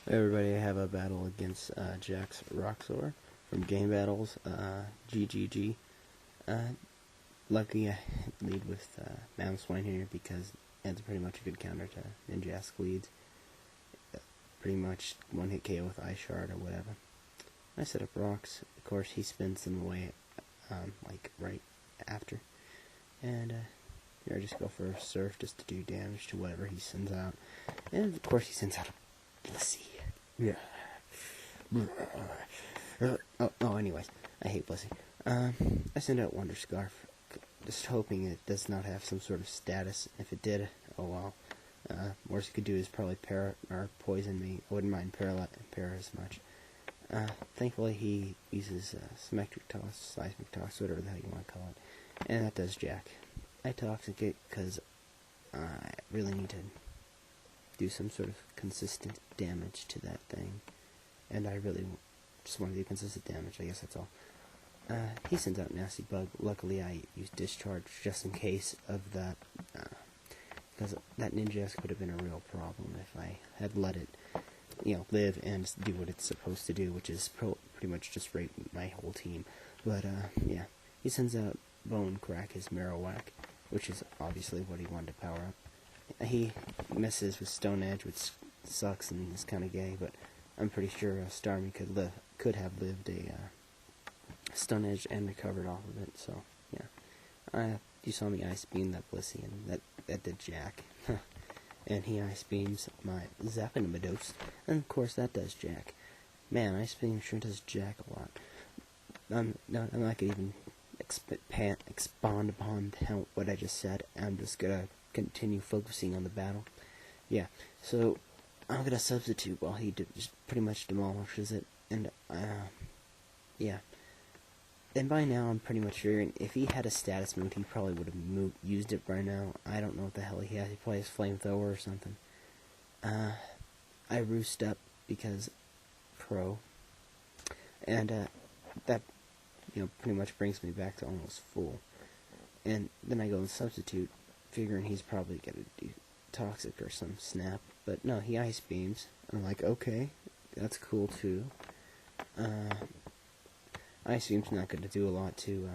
Hey everybody, I have a battle against Jax Roxor from Game Battles, GGG. Uh, Luckily I lead with Mam Swine here because it's pretty much a good counter to Ninjask leads. Pretty much one hit KO with Ice Shard or whatever. I set up rocks, of course he spins them away like right after. And here I just go for a Surf just to do damage to whatever he sends out. And of course he sends out a Blissey. Yeah. Anyways, I hate Blissey. I send out Wonder Scarf, just hoping it does not have some sort of status. If it did, oh well. Worst it could do is probably or poison me. I wouldn't mind para as much. Thankfully he uses Symmetric Toss, Seismic Toss, whatever the hell you want to call it. And that does Jack. I Toxicate because I really need to do some sort of consistent damage to that thing. And I really just want to do consistent damage, I guess that's all. He sends out Nasty Bug. Luckily I used Discharge just in case of that, because that Ninjask would have been a real problem if I had let it, live and do what it's supposed to do, which is pretty much just rape my whole team. But, yeah. He sends out Bone Crack, his Marowak, which is obviously what he wanted to power up. He messes with Stone Edge, which sucks and is kind of gay, but I'm pretty sure Starmie could have lived a Stone Edge and recovered off of it. So yeah, you saw me Ice Beam that Blissey, and that did Jack. And he Ice Beams my Zapinimados, and of course that does Jack. Man, Ice Beam sure does Jack a lot. I'm not gonna even expand upon what I just said. I'm just gonna continue focusing on the battle. Yeah, so I'm gonna substitute while he just pretty much demolishes it, and yeah. And by now I'm pretty much figuring if he had a status move, he probably would have used it by now. I don't know what the hell he has. He probably has Flamethrower or something. I roost up because pro, and that pretty much brings me back to almost full. And then I go and substitute, figuring he's probably gonna do Toxic or some Snap, but no, he Ice Beams. I'm like, okay, that's cool too. Ice Beam's not going to do a lot to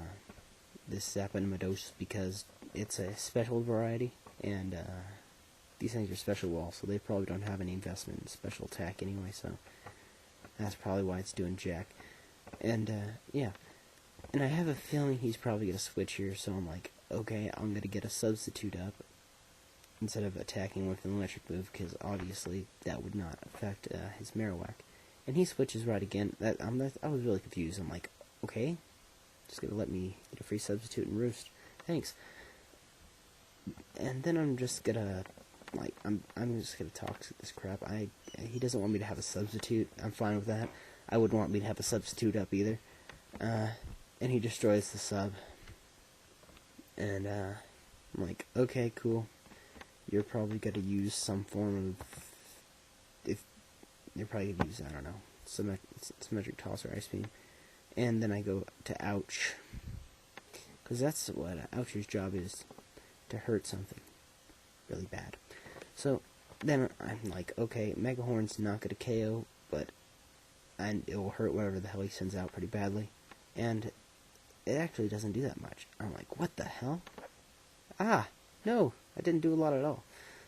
this Zapinimados because it's a special variety, and these things are special walls, so they probably don't have any investment in special attack anyway, so that's probably why it's doing Jack. And yeah, and I have a feeling he's probably going to switch here, so I'm like, okay, I'm going to get a substitute up instead of attacking with an electric move, because obviously that would not affect his Marowak. And he switches right again. I was really confused. I'm like, okay, just gonna let me get a free substitute and roost. Thanks. And then I'm just gonna, I'm just gonna toxic this crap. He doesn't want me to have a substitute. I'm fine with that. I wouldn't want me to have a substitute up either. And he destroys the sub. And I'm like, okay, cool. You're probably gonna use some form of, you're probably gonna use, I don't know, Symmetric Toss or Ice Beam. And then I go to Ouch, because that's what Ouch's job is, to hurt something really bad. So then I'm like, okay, Mega Horn's not gonna KO, but it will hurt whatever the hell he sends out pretty badly, and it actually doesn't do that much. I'm like, what the hell? Ah, no, I didn't do a lot at all.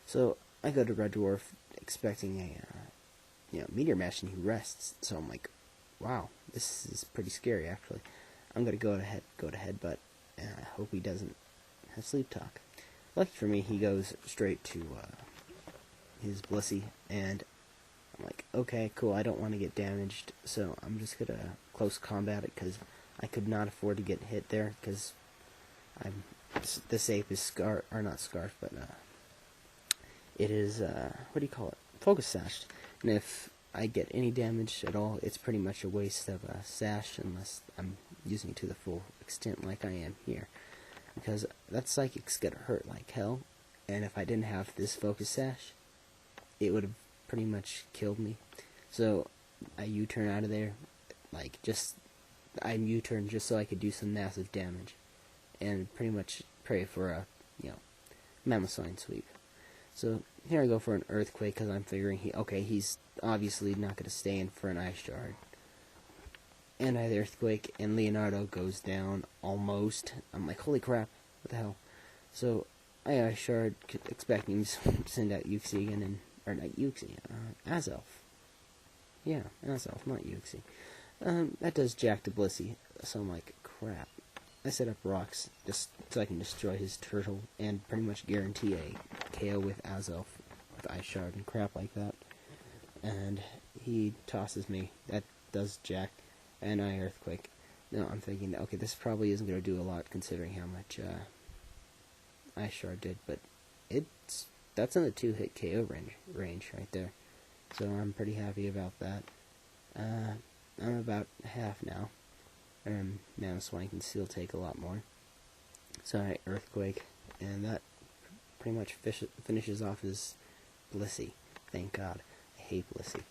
So I go to Red Dwarf expecting a Meteor Mash, and he rests. So I'm like, wow, this is pretty scary actually. I'm gonna go to Headbutt, and I hope he doesn't have Sleep Talk. Lucky for me, he goes straight to his Blissey, and I'm like, okay, cool, I don't want to get damaged, so I'm just gonna close combat it, because I could not afford to get hit there, because the safe is not Scarf, but it is, what do you call it? Focus Sashed. And if I get any damage at all, it's pretty much a waste of a Sash unless I'm using it to the full extent like I am here. Because that Psychic's gonna hurt like hell, and if I didn't have this Focus Sash, it would have pretty much killed me. So I U-turn out of there, I U-turn just so I could do some massive damage, and pretty much pray for a, Mammoth Sign sweep. So here I go for an Earthquake, because I'm figuring he's obviously not going to stay in for an Ice Shard. And I had Earthquake, and Leonardo goes down almost. I'm like, holy crap, what the hell? So I Ice Shard, expecting to send out Uxie again, or not Uxie, Azelf. Yeah, Azelf, not Uxie. That does Jack to Blissey, so I'm like, crap. I set up rocks just so I can destroy his turtle and pretty much guarantee a KO with Azelf with Ice Shard and crap like that. And he tosses me. That does Jack, and I Earthquake. No, I'm thinking, okay, this probably isn't going to do a lot considering how much Ice Shard did, but that's on the 2-hit KO range right there. So I'm pretty happy about that. I'm about half now. Mamoswine can still take a lot more. So I Earthquake, and that pretty much finishes off his Blissey. Thank God. I hate Blissey.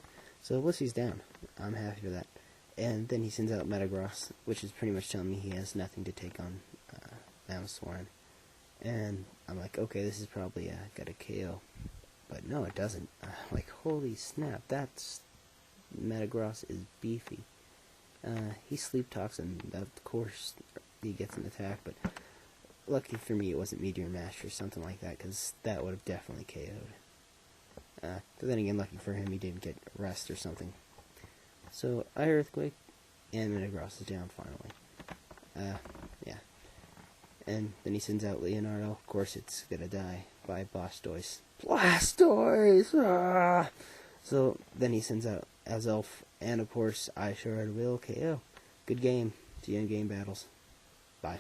So Blissey's down. I'm happy for that. And then he sends out Metagross, which is pretty much telling me he has nothing to take on Mamoswine. And I'm like, okay, this is probably got a KO. But no, it doesn't. Like, holy snap, that's... Metagross is beefy. He Sleep Talks, and of course he gets an attack, but lucky for me it wasn't Meteor Mash or something like that, because that would have definitely KO'd. But then again, lucky for him, he didn't get rest or something. So, I Earthquake, and Metagross is down finally. Yeah. And then he sends out Leonardo. Of course, it's gonna die by Blastoise. Blastoise! Ah! So, then he sends out Azelf, and of course, Ice Shard will KO. Good game. See you in game battles. Bye.